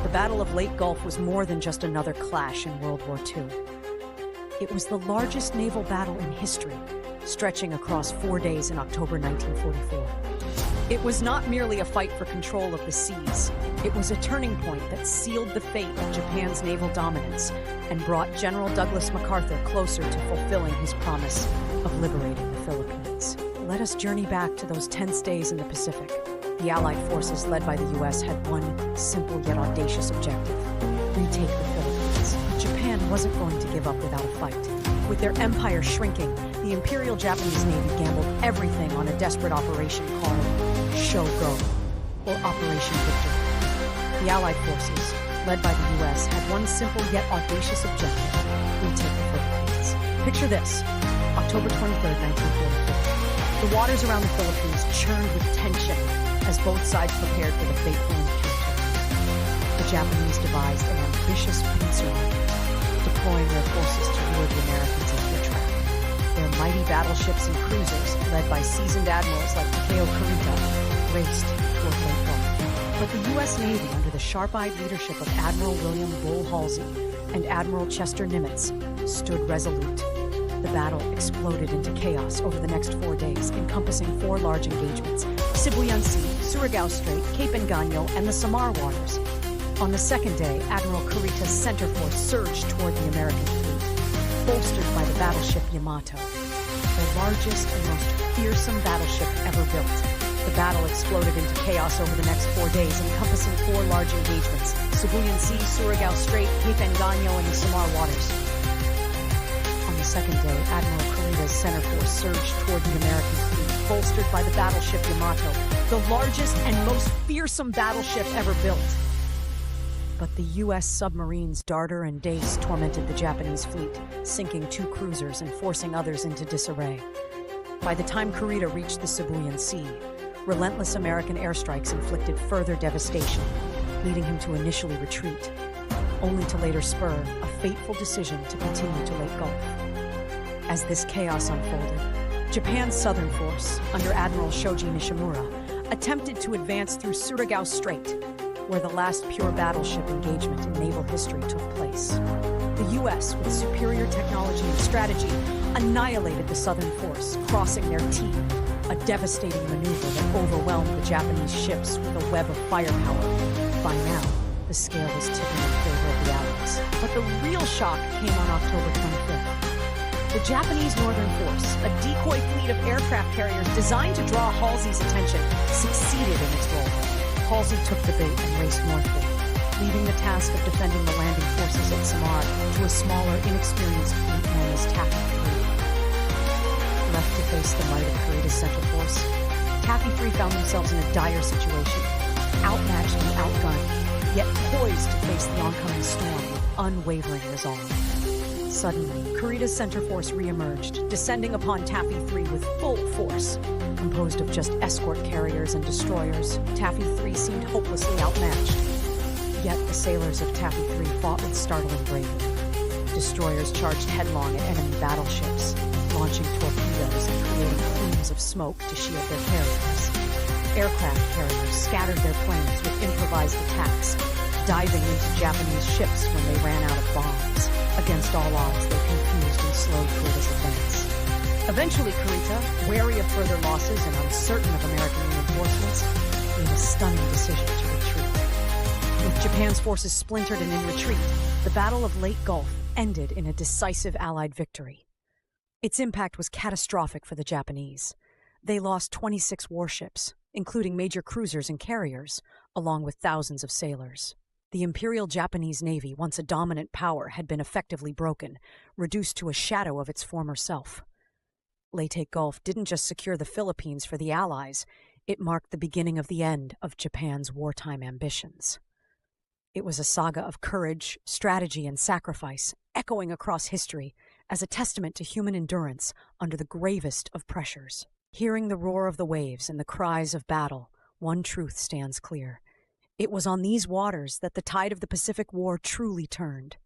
the Battle of Leyte Gulf was more than just another clash in World War II. It was the largest naval battle in history, stretching across 4 days in October 1944. It was not merely a fight for control of the seas. It was a turning point that sealed the fate of Japan's naval dominance and brought General Douglas MacArthur closer to fulfilling his promise of liberating the Philippines. Let us journey back to those tense days in the Pacific. The Allied forces led by the U.S. had one simple yet audacious objective: retake the Philippines. But Japan wasn't going to give up without a fight. With their empire shrinking, the Imperial Japanese Navy gambled everything on a desperate operation called Shogo, or Operation Victory. The Allied forces, led by the U.S., had one simple yet audacious objective: retake the Philippines. Picture this: October 23, 1944. The waters around the Philippines churned with tension as both sides prepared for the fateful encounter. The Japanese devised an ambitious pincer movement, deploying their forces to lure the Americans into a trap. Their mighty battleships and cruisers, led by seasoned admirals like Takeo Kurita, raced toward Leyte Gulf. But the U.S. Navy, under the sharp-eyed leadership of Admiral William Bull Halsey and Admiral Chester Nimitz, stood resolute. The battle exploded into chaos over the next 4 days, encompassing 4 large engagements: Sibuyan Sea, Surigao Strait, Cape Engano, and the Samar Waters. On the second day, Admiral Kurita's center force surged toward the American fleet, bolstered by the battleship Yamato, the largest and most fearsome battleship ever built. The battle exploded into chaos over the next 4 days, encompassing 4 large engagements: Sibuyan Sea, Surigao Strait, Cape Engano, and the Samar Waters. On the second day, Admiral Kurita's center force surged toward the American fleet, bolstered by the battleship Yamato, the largest and most fearsome battleship ever built. But the U.S. submarines Darter and Dace tormented the Japanese fleet, sinking 2 cruisers and forcing others into disarray. By the time Kurita reached the Sibuyan Sea, relentless American airstrikes inflicted further devastation, leading him to initially retreat, only to later spur a fateful decision to continue to Leyte Gulf. As this chaos unfolded, Japan's southern force, under Admiral Shoji Nishimura, attempted to advance through Surigao Strait, where the last pure battleship engagement in naval history took place. The U.S., with superior technology and strategy, annihilated the southern force, crossing their T, a devastating maneuver that overwhelmed the Japanese ships with a web of firepower. By now, the scale was tipping in favor of the Allies. But the real shock came on October 25th. The Japanese Northern Force, a decoy fleet of aircraft carriers designed to draw Halsey's attention, succeeded in its role. Halsey took the bait and raced northward, leaving the task of defending the landing forces at Samar to a smaller, inexperienced fleet known as Taffy 3. Left to face the might of Kurita's central force, Taffy 3 found themselves in a dire situation, outmatched and outgunned, yet poised to face the oncoming storm with unwavering resolve. Suddenly, Kurita's center force re-emerged, descending upon Taffy 3 with full force. Composed of just escort carriers and destroyers, Taffy 3 seemed hopelessly outmatched. Yet the sailors of Taffy 3 fought with startling bravery. Destroyers charged headlong at enemy battleships, launching torpedoes and creating plumes of smoke to shield their carriers. Aircraft carriers scattered their planes with improvised attacks, diving into Japanese ships when they ran out of bombs. Against all odds, they confused and slowed Kurita's advance. Eventually, Kurita, wary of further losses and uncertain of American reinforcements, made a stunning decision to retreat. With Japan's forces splintered and in retreat, the Battle of Leyte Gulf ended in a decisive Allied victory. Its impact was catastrophic for the Japanese. They lost 26 warships, including major cruisers and carriers, along with thousands of sailors. The Imperial Japanese Navy, once a dominant power, had been effectively broken, reduced to a shadow of its former self. Leyte Gulf didn't just secure the Philippines for the Allies, it marked the beginning of the end of Japan's wartime ambitions. It was a saga of courage, strategy, and sacrifice, echoing across history as a testament to human endurance under the gravest of pressures. Hearing the roar of the waves and the cries of battle, one truth stands clear. It was on these waters that the tide of the Pacific War truly turned.